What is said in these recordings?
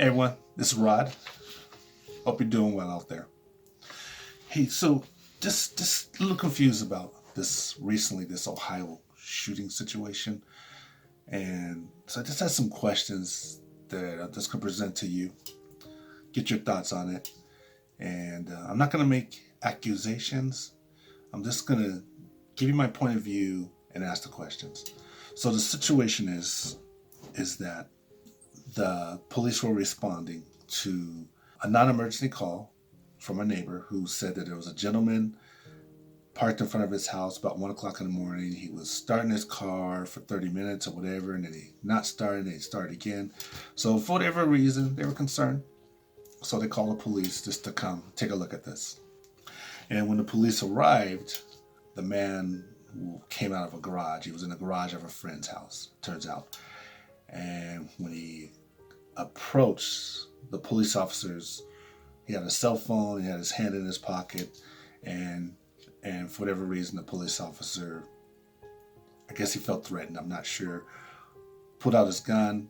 Hey everyone, this is Rod. Hope you're doing well out there. Hey, so just a little confused about this Ohio shooting situation, and so I just had some questions that I'm just gonna present to you. Get your thoughts on it, and I'm not gonna make accusations. I'm just gonna give you my point of view and ask the questions. So the situation is that the police were responding to a non-emergency call from a neighbor who said that there was a gentleman parked in front of his house about 1 o'clock in the morning. He was starting his car for 30 minutes or whatever, and then he not started, and he started again. So for whatever reason, they were concerned. So they called the police just to come take a look at this. And when the police arrived, the man came out of a garage. He was in the garage of a friend's house, turns out. And when he approached the police officers, he had a cell phone, he had his hand in his pocket, and for whatever reason the police officer, I guess he felt threatened, I'm not sure, pulled out his gun,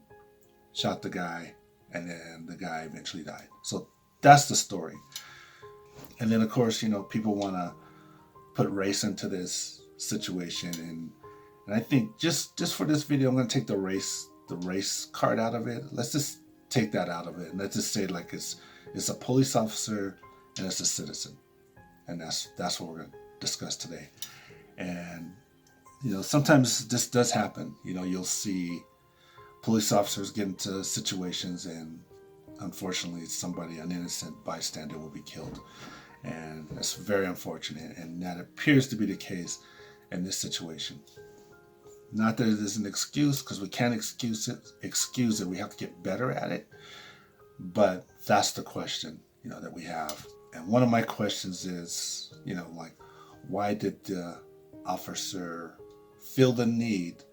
shot the guy, and then the guy eventually died. So that's the story. And then of course, people want to put race into this situation, and I think just for this video I'm going to take the race card out of it. Let's just take that out of it, and let's just say like it's a police officer and it's a citizen, and that's what we're going to discuss today. And sometimes this does happen. You'll see police officers get into situations, and unfortunately an innocent bystander will be killed, and that's very unfortunate, and that appears to be the case in this situation. Not that it is an excuse, because we can't excuse it. We have to get better at it. But that's the question, that we have. And one of my questions is, like, why did the officer feel the need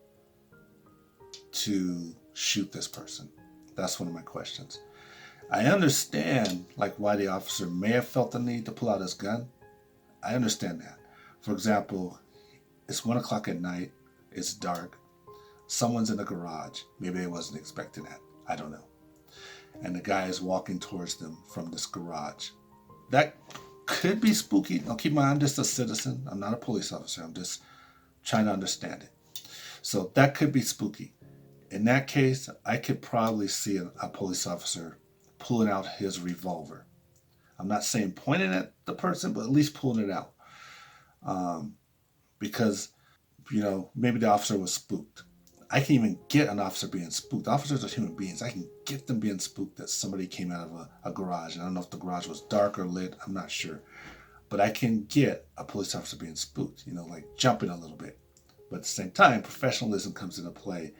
to shoot this person? That's one of my questions. I understand, like, why the officer may have felt the need to pull out his gun. I understand that. For example, it's 1 o'clock at night. It's dark. Someone's in the garage. Maybe they wasn't expecting that. I don't know. And the guy is walking towards them from this garage. That could be spooky. Now keep in mind, I'm just a citizen. I'm not a police officer. I'm just trying to understand it. So that could be spooky. In that case, I could probably see a police officer pulling out his revolver. I'm not saying pointing at the person, but at least pulling it out. Because maybe the officer was spooked. I can even get an officer being spooked. Officers are human beings. I can get them being spooked that somebody came out of a garage. And I don't know if the garage was dark or lit. I'm not sure. But I can get a police officer being spooked, like jumping a little bit. But at the same time, professionalism comes into play.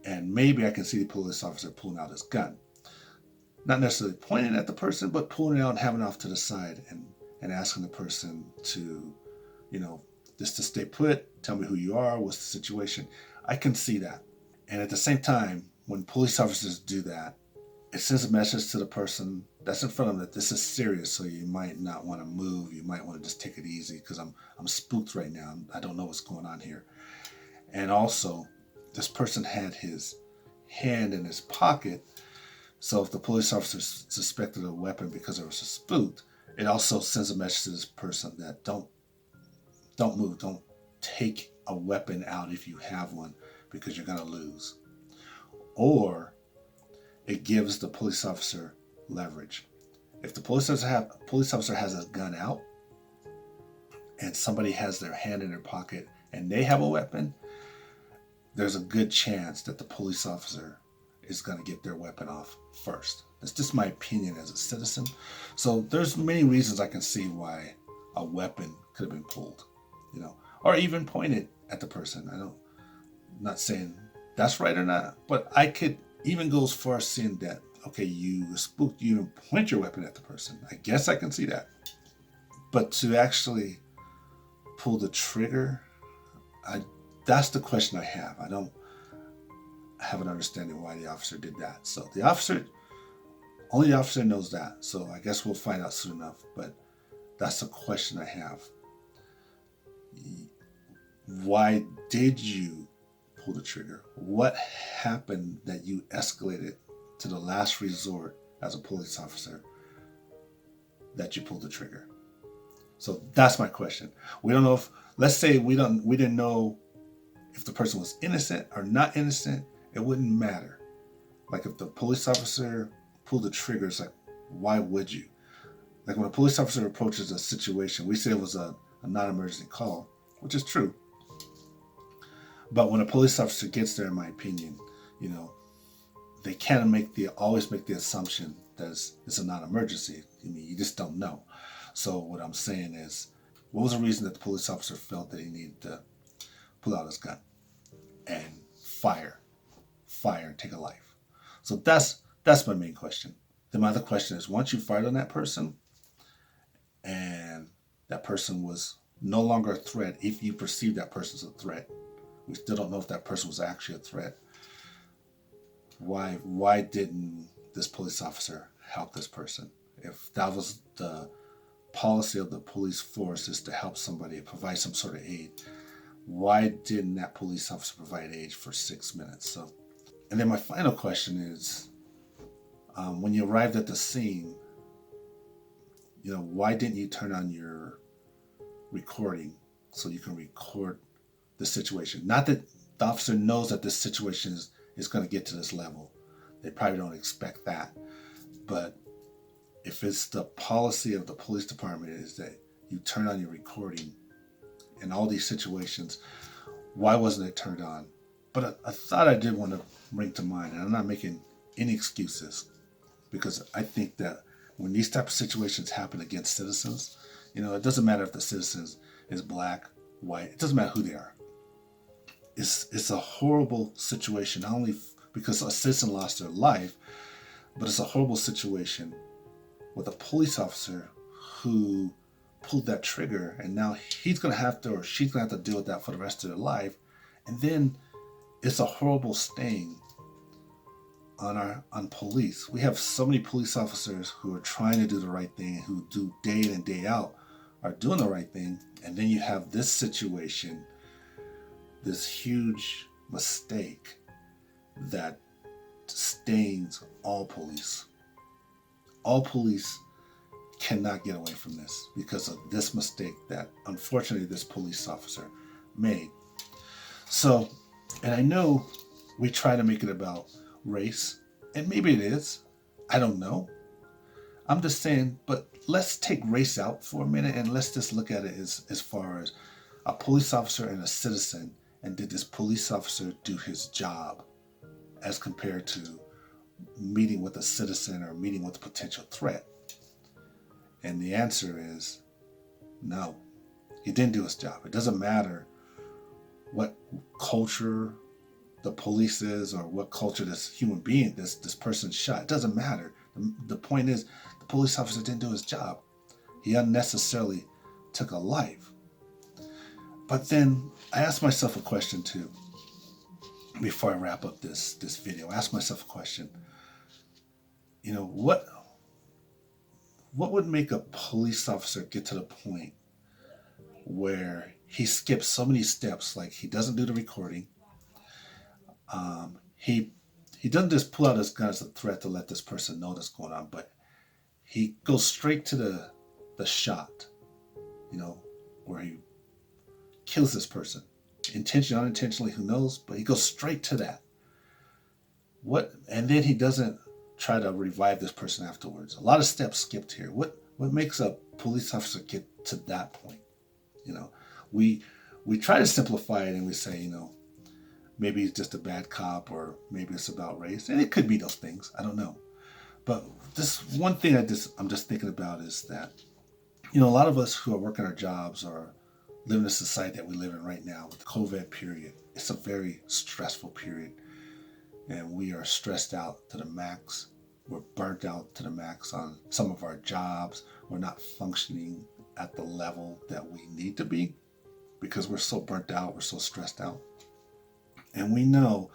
And maybe I can see the police officer pulling out his gun. Not necessarily pointing at the person, but pulling it out and having it off to the side and asking the person to, just to stay put, tell me who you are, what's the situation. I can see that. And at the same time, when police officers do that, it sends a message to the person that's in front of them that this is serious, so you might not want to move. You might want to just take it easy because I'm spooked right now. I don't know what's going on here. And also, this person had his hand in his pocket, so if the police officer suspected a weapon because it was spooked, it also sends a message to this person that don't move, don't take a weapon out if you have one, because you're going to lose. Or it gives the police officer leverage. If the police officer has a gun out and somebody has their hand in their pocket and they have a weapon, there's a good chance that the police officer is going to get their weapon off first. That's just my opinion as a citizen. So there's many reasons I can see why a weapon could have been pulled, or even pointed at the person. I'm not saying that's right or not, but I could even go as far as seeing that, okay, you were spooked, you even point your weapon at the person. I guess I can see that. But to actually pull the trigger, that's the question I have. I don't have an understanding why the officer did that. So only the officer knows that. So I guess we'll find out soon enough. But that's the question I have. Why did you pull the trigger? What happened that you escalated to the last resort as a police officer that you pulled the trigger? So that's my question. We don't know if, let's say we didn't know if the person was innocent or not innocent, it wouldn't matter. Like if the police officer pulled the trigger, it's like, why would you? Like when a police officer approaches a situation, we say it was a non-emergency call, which is true. But when a police officer gets there, in my opinion, they can't always make the assumption that it's a non-emergency. I mean, you just don't know. So what I'm saying is, what was the reason that the police officer felt that he needed to pull out his gun and fire and take a life? So that's my main question. Then my other question is, once you fired on that person and that person was no longer a threat, if you perceive that person's a threat, we still don't know if that person was actually a threat. Why didn't this police officer help this person? If that was the policy of the police force, is to help somebody, provide some sort of aid, why didn't that police officer provide aid for 6 minutes? So, and then my final question is, when you arrived at the scene, why didn't you turn on your recording so you can record the situation? Not that the officer knows that this situation is going to get to this level. They probably don't expect that. But if it's the policy of the police department is that you turn on your recording in all these situations, why wasn't it turned on? But I thought I did want to bring to mind, and I'm not making any excuses, because I think that when these type of situations happen against citizens, it doesn't matter if the citizen is black, white, it doesn't matter who they are. It's a horrible situation, not only because a citizen lost their life, but it's a horrible situation with a police officer who pulled that trigger, and now he's going to have to, or she's going to have to deal with that for the rest of their life. And then it's a horrible stain on police. We have so many police officers who are trying to do the right thing, who do day in and day out are doing the right thing, and then you have this situation, this huge mistake that stains all police. All police cannot get away from this because of this mistake that unfortunately this police officer made. So, and I know we try to make it about race, and maybe it is, I don't know. I'm just saying, but let's take race out for a minute and let's just look at it as far as a police officer and a citizen, and did this police officer do his job as compared to meeting with a citizen or meeting with a potential threat? And the answer is no, he didn't do his job. It doesn't matter what culture the police is or what culture this human being, this person shot. It doesn't matter. The point is, the police officer didn't do his job. He unnecessarily took a life. But then I asked myself a question too. Before I wrap up this video, I asked myself a question. What would make a police officer get to the point where he skips so many steps? Like, he doesn't do the recording. He doesn't just pull out his gun as a threat to let this person know what's going on, but he goes straight to the shot, where he kills this person. Intentionally, unintentionally, who knows? But he goes straight to that. And then he doesn't try to revive this person afterwards. A lot of steps skipped here. What makes a police officer get to that point? We try to simplify it and we say, maybe he's just a bad cop, or maybe it's about race. And it could be those things. I don't know. But this one thing I'm just thinking about is that, a lot of us who are working our jobs or live in the society that we live in right now with the COVID period, it's a very stressful period. And we are stressed out to the max. We're burnt out to the max on some of our jobs. We're not functioning at the level that we need to be because we're so burnt out, we're so stressed out. And we know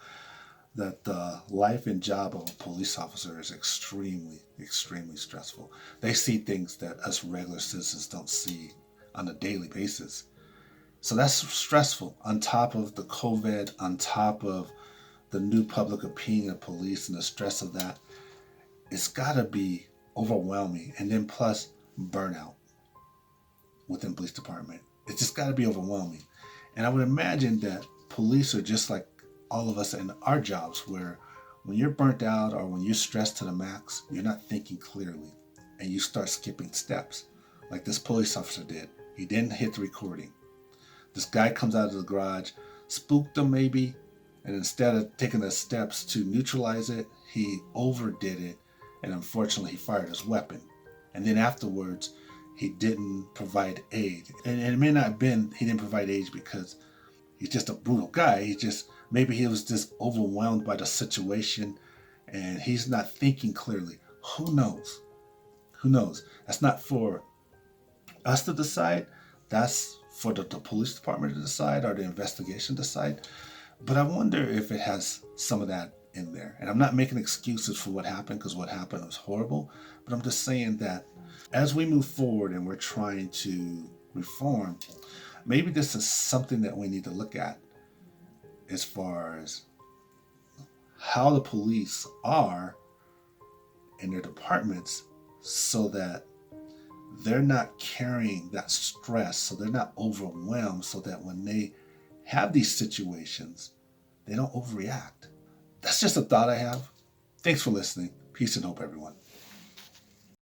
that the life and job of a police officer is extremely, extremely stressful. They see things that us regular citizens don't see on a daily basis. So that's stressful, on top of the COVID, on top of the new public opinion of police and the stress of that. it's got to be overwhelming. And then plus burnout within police department. It's just got to be overwhelming. And I would imagine that police are just like all of us in our jobs, where when you're burnt out or when you're stressed to the max, you're not thinking clearly and you start skipping steps like this police officer did. He didn't hit the recording. This guy comes out of the garage, spooked him maybe, and instead of taking the steps to neutralize it, he overdid it, and unfortunately he fired his weapon. And then afterwards, he didn't provide aid. And it may not have been he didn't provide aid because he's just a brutal guy. Maybe he was just overwhelmed by the situation and he's not thinking clearly. Who knows? Who knows? That's not for us to decide. That's for the police department to decide, or the investigation to decide. But I wonder if it has some of that in there. And I'm not making excuses for what happened, because what happened was horrible. But I'm just saying that as we move forward and we're trying to reform, maybe this is something that we need to look at as far as how the police are in their departments, so that they're not carrying that stress, so they're not overwhelmed, so that when they have these situations, they don't overreact. That's just a thought I have. Thanks for listening. Peace and hope, everyone.